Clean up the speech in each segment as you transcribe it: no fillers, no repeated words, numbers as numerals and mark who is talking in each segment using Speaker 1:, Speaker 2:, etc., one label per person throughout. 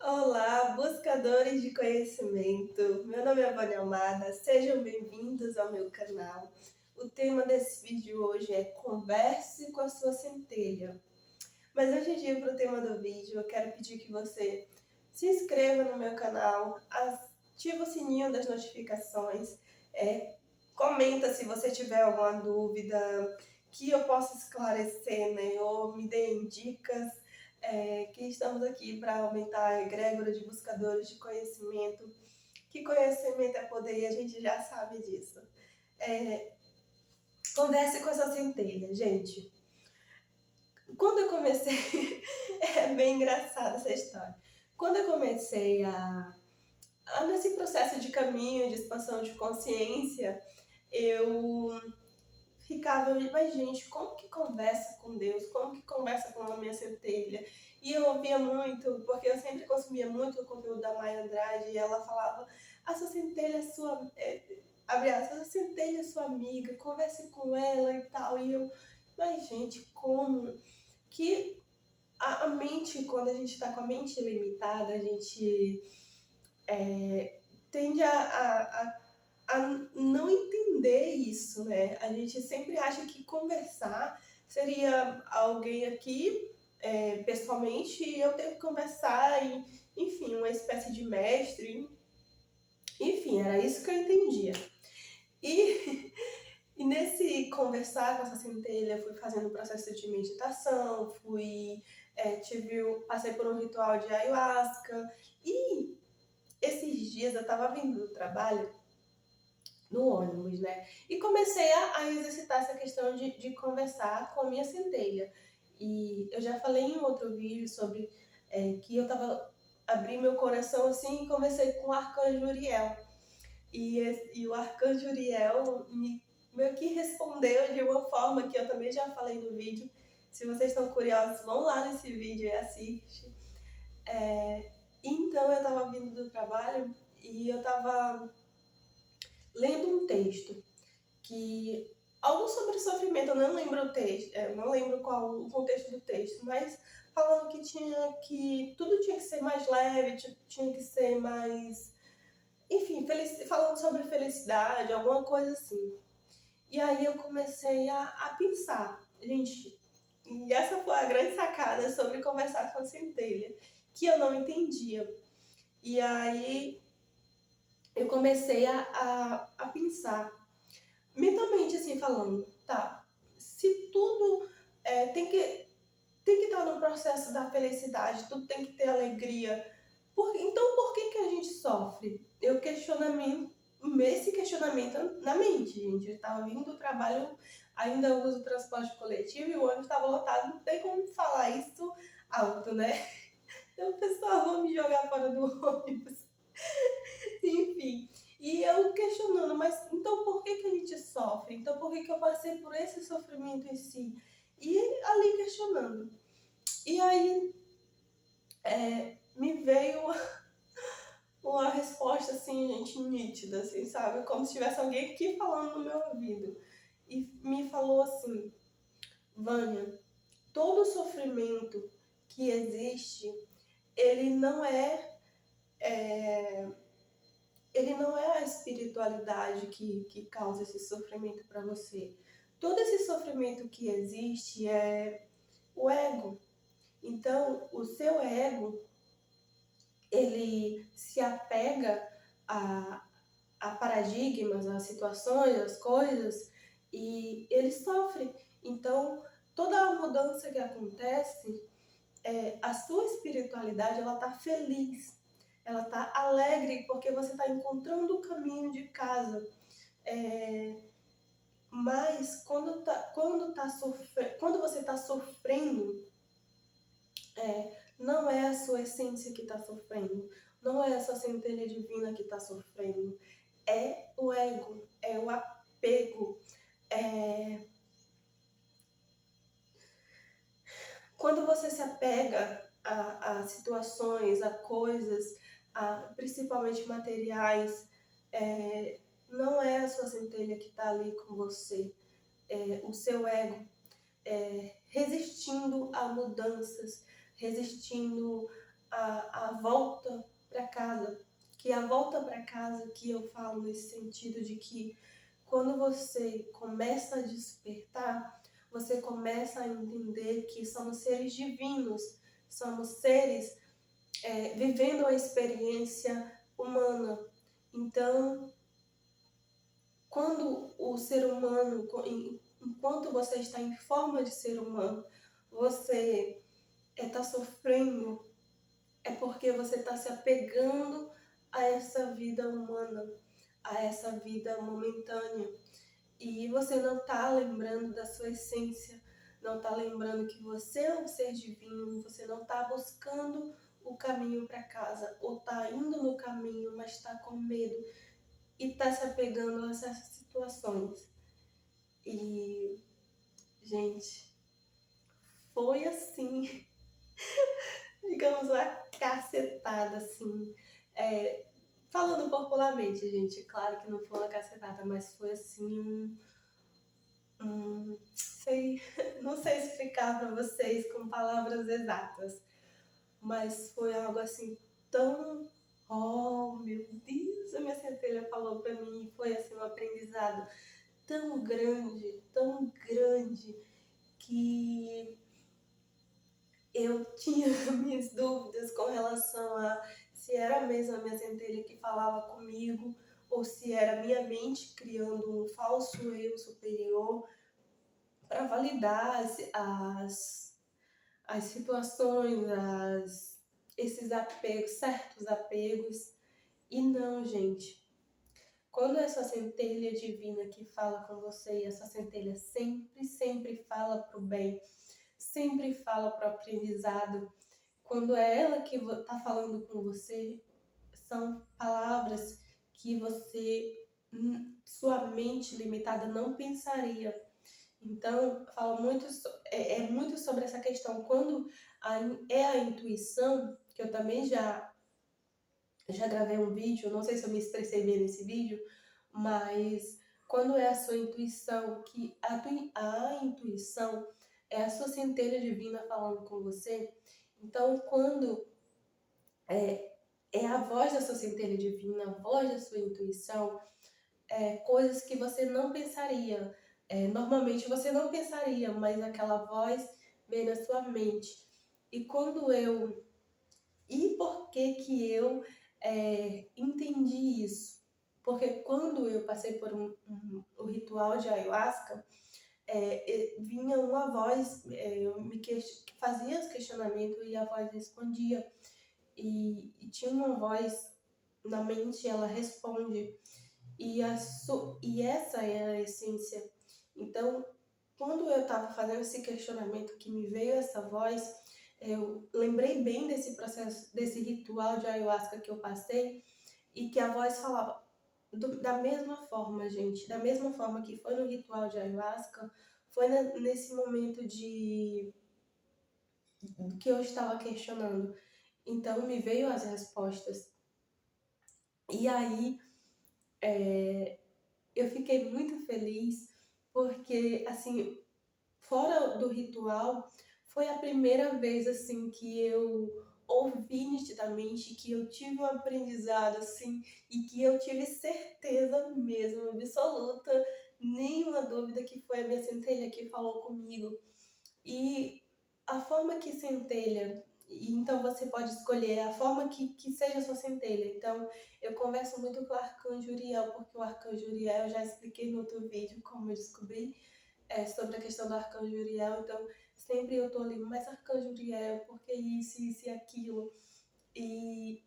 Speaker 1: Olá, buscadores de conhecimento. Meu nome é Vânia Almada, sejam bem-vindos ao meu canal. O tema desse vídeo hoje é Converse com a sua centelha. Mas antes de ir para o tema do vídeo, eu quero pedir que você se inscreva no meu canal, ative o sininho das notificações, comenta se você tiver alguma dúvida que eu possa esclarecer, né? Ou me deem dicas, que estamos aqui para aumentar a egrégora de buscadores de conhecimento, que conhecimento é poder e a gente já sabe disso. É, Converse com essa centelha, gente. Quando eu comecei, é bem engraçada essa história. Quando eu comecei nesse processo de caminho, de expansão de consciência, eu ficava, mas gente, como que conversa com Deus? Como que conversa com a minha centelha? E eu ouvia muito, porque eu sempre consumia muito o conteúdo da Maya Andrade, e ela falava, a sua centelha é sua, abre aspas, a centelha é sua amiga, converse com ela e tal. E eu, mas gente, como que a mente, quando a gente está com a mente limitada, a gente tende a não entender isso, né? A gente sempre acha que conversar seria alguém aqui, pessoalmente, e eu ter que conversar, e, enfim, uma espécie de mestre. Enfim, era isso que eu entendia. E, e nesse conversar com essa centelha, eu fui fazendo um processo de meditação, passei por um ritual de ayahuasca, e esses dias eu estava vindo do trabalho no ônibus, né? E comecei a exercitar essa questão de conversar com a minha centelha. E eu já falei em outro vídeo sobre que eu tava abri meu coração assim e conversei com o arcanjo Uriel. E o arcanjo Uriel me meio que respondeu de uma forma que eu também já falei no vídeo. Se vocês estão curiosos, vão lá nesse vídeo e assiste. Então eu tava vindo do trabalho e eu tava lendo um texto que algo sobre sofrimento, eu não lembro o texto, não lembro qual o contexto do texto, mas falando que tudo tinha que ser mais leve, tinha que ser mais, enfim, falando sobre felicidade, alguma coisa assim. E aí eu comecei a pensar, gente, e essa foi a grande sacada sobre conversar com a centelha, que eu não entendia. E aí eu comecei a pensar mentalmente, assim, falando, tá, se tudo tem que estar no processo da felicidade, tudo tem que ter alegria, então por que que a gente sofre? Esse questionamento na mente, gente. Eu estava vindo do trabalho, ainda uso transporte coletivo e o ônibus estava lotado, não tem como falar isso alto, né? Então o pessoal vai me jogar fora do ônibus. Enfim, e eu questionando, mas então por que que a gente sofre? Então por que que eu passei por esse sofrimento em si? E ali questionando. E aí me veio uma resposta assim, gente, nítida, assim, sabe? Como se tivesse alguém aqui falando no meu ouvido. E me falou assim, Vânia, todo sofrimento que existe, ele não é, é ele não é a espiritualidade que causa esse sofrimento para você. Todo esse sofrimento que existe é o ego. Então, o seu ego, ele se apega a, a paradigmas, a situações, as coisas, e ele sofre. Então, toda a mudança que acontece, a sua espiritualidade, ela está feliz, ela está alegre porque você está encontrando o caminho de casa. É, mas quando você está sofrendo, não é a sua essência que está sofrendo, não é a sua centelha divina que está sofrendo, é o ego, é o apego. É... Quando você se apega a situações, a coisas, principalmente materiais, não é a sua centelha que está ali com você, o seu ego resistindo a mudanças, resistindo a volta para casa, que a volta para casa que eu falo nesse sentido de que quando você começa a despertar, você começa a entender que somos seres divinos, somos seres vivendo a experiência humana. Então, quando o ser humano, enquanto você está em forma de ser humano, você está sofrendo, é porque você está se apegando a essa vida humana, a essa vida momentânea. E você não está lembrando da sua essência, não está lembrando que você é um ser divino, você não está buscando o caminho para casa, ou está indo no caminho, mas está com medo e está se apegando a essas situações. E, gente, foi assim, digamos, uma cacetada, assim. Falando popularmente, gente, claro que não foi uma cacetada, mas foi assim sei, não sei explicar para vocês com palavras exatas, mas foi algo assim tão, oh meu Deus, a minha centelha falou para mim, foi assim um aprendizado tão grande que eu tinha minhas dúvidas com relação a se era mesmo a minha centelha que falava comigo ou se era minha mente criando um falso eu superior para validar as situações, esses apegos, certos apegos. E não, gente. Quando essa centelha divina que fala com você, e essa centelha sempre fala para o bem, sempre fala para o aprendizado, quando é ela que está falando com você, são palavras que sua mente limitada não pensaria. Então, fala muito, é muito sobre essa questão. Quando é a intuição, que eu também já gravei um vídeo, não sei se eu me expressei bem nesse vídeo, mas quando é a sua intuição, que a intuição é a sua centelha divina falando com você, então quando é a voz da sua centelha divina, a voz da sua intuição, coisas que você não pensaria. Normalmente você não pensaria, mas aquela voz vem na sua mente. E quando eu. E por que que eu entendi isso? Porque quando eu passei por o ritual de ayahuasca, vinha uma voz, que fazia os questionamentos e a voz respondia. E tinha uma voz na mente, ela responde. E essa é a essência. Então, quando eu estava fazendo esse questionamento que me veio essa voz, eu lembrei bem desse processo, desse ritual de ayahuasca que eu passei e que a voz falava da mesma forma, gente, da mesma forma que foi no ritual de ayahuasca, foi nesse momento que eu estava questionando. Então, me veio as respostas. E aí, eu fiquei muito feliz porque, assim, fora do ritual, foi a primeira vez, assim, que eu ouvi nitidamente, que eu tive um aprendizado, assim, e que eu tive certeza mesmo, absoluta, nenhuma dúvida que foi a minha centelha que falou comigo. E a forma que centelha, e então você pode escolher a forma que seja a sua centelha. Então, eu converso muito com o Arcanjo Uriel, porque o Arcanjo Uriel, eu já expliquei no outro vídeo como eu descobri sobre a questão do Arcanjo Uriel. Então, sempre eu tô ali, mas Arcanjo Uriel, porque isso e aquilo. E,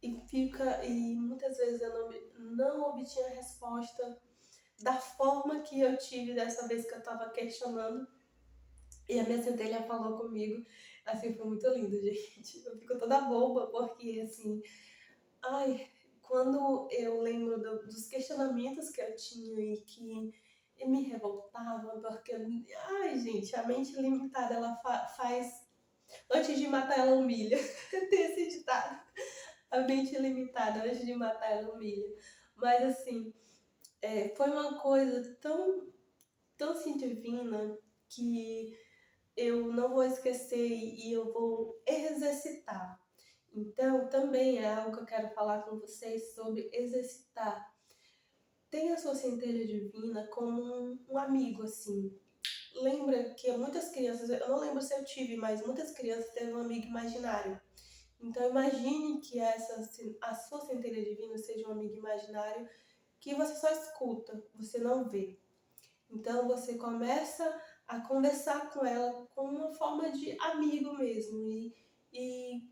Speaker 1: e muitas vezes eu não obtinha a resposta da forma que eu tive dessa vez que eu tava questionando. E a minha centelha falou comigo, assim, foi muito lindo, gente. Eu fico toda boba, porque, assim, ai, quando eu lembro dos questionamentos que eu tinha e que me revoltavam, porque, ai, gente, a mente limitada, ela faz, antes de matar, ela humilha. Tem esse ditado. A mente limitada, antes de matar, ela humilha. Mas, assim, foi uma coisa tão, tão, assim, divina que eu não vou esquecer e eu vou exercitar. Então, também é algo que eu quero falar com vocês sobre exercitar. Tenha a sua centelha divina como um amigo, assim. Lembra que muitas crianças, eu não lembro se eu tive, mas muitas crianças têm um amigo imaginário. Então, imagine que a sua centelha divina seja um amigo imaginário que você só escuta, você não vê. Então, você começa a conversar com ela com uma forma de amigo mesmo e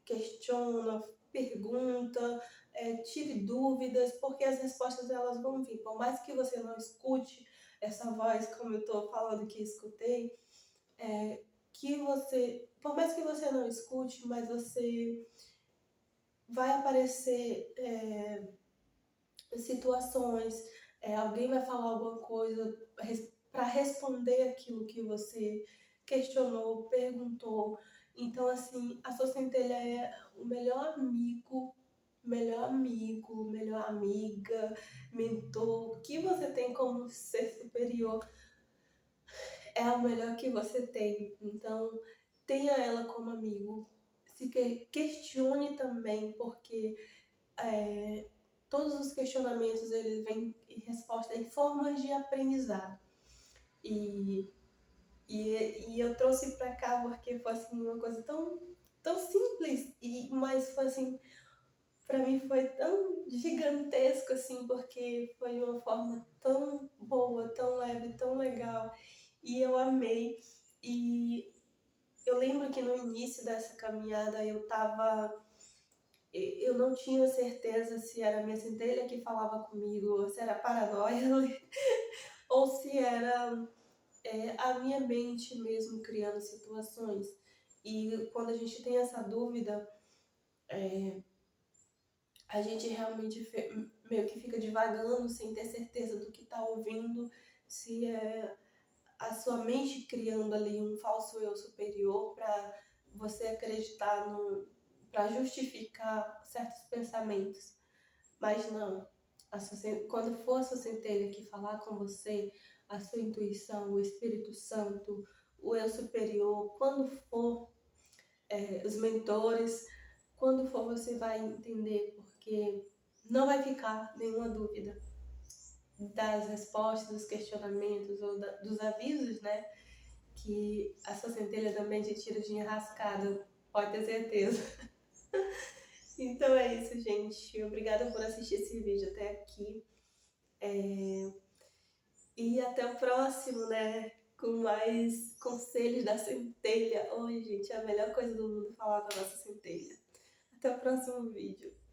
Speaker 1: questiona, pergunta, tire dúvidas, porque as respostas elas vão vir. Por mais que você não escute essa voz, como eu estou falando que escutei, por mais que você não escute, mas você vai aparecer situações, alguém vai falar alguma coisa para responder aquilo que você questionou, perguntou. Então, assim, a sua centelha é o melhor amigo, melhor amiga, mentor, que você tem como ser superior, é o melhor que você tem. Então, tenha ela como amigo. Se questione também, porque todos os questionamentos eles vêm em resposta em formas de aprendizado. E, e eu trouxe para cá porque foi assim, uma coisa tão simples, mas foi assim, para mim foi tão gigantesco assim, porque foi uma forma tão boa, tão leve, tão legal. E eu amei. E eu lembro que no início dessa caminhada eu não tinha certeza se era a minha centelha que falava comigo, ou se era paranoia, ou se era a minha mente mesmo criando situações. E quando a gente tem essa dúvida, a gente realmente meio que fica divagando sem ter certeza do que está ouvindo, se é a sua mente criando ali um falso eu superior para você acreditar no, para justificar certos pensamentos. Mas não, quando for a sua centelha que falar com você, a sua intuição, o Espírito Santo, o eu superior, quando for os mentores, quando for você vai entender, porque não vai ficar nenhuma dúvida das respostas, dos questionamentos ou dos avisos, né? Que a sua centelha também te tira de enrascada, pode ter certeza. Então é isso, gente. Obrigada por assistir esse vídeo até aqui. E até o próximo, né? Com mais conselhos da centelha. Oi, gente, é a melhor coisa do mundo falar com a nossa centelha. Até o próximo vídeo.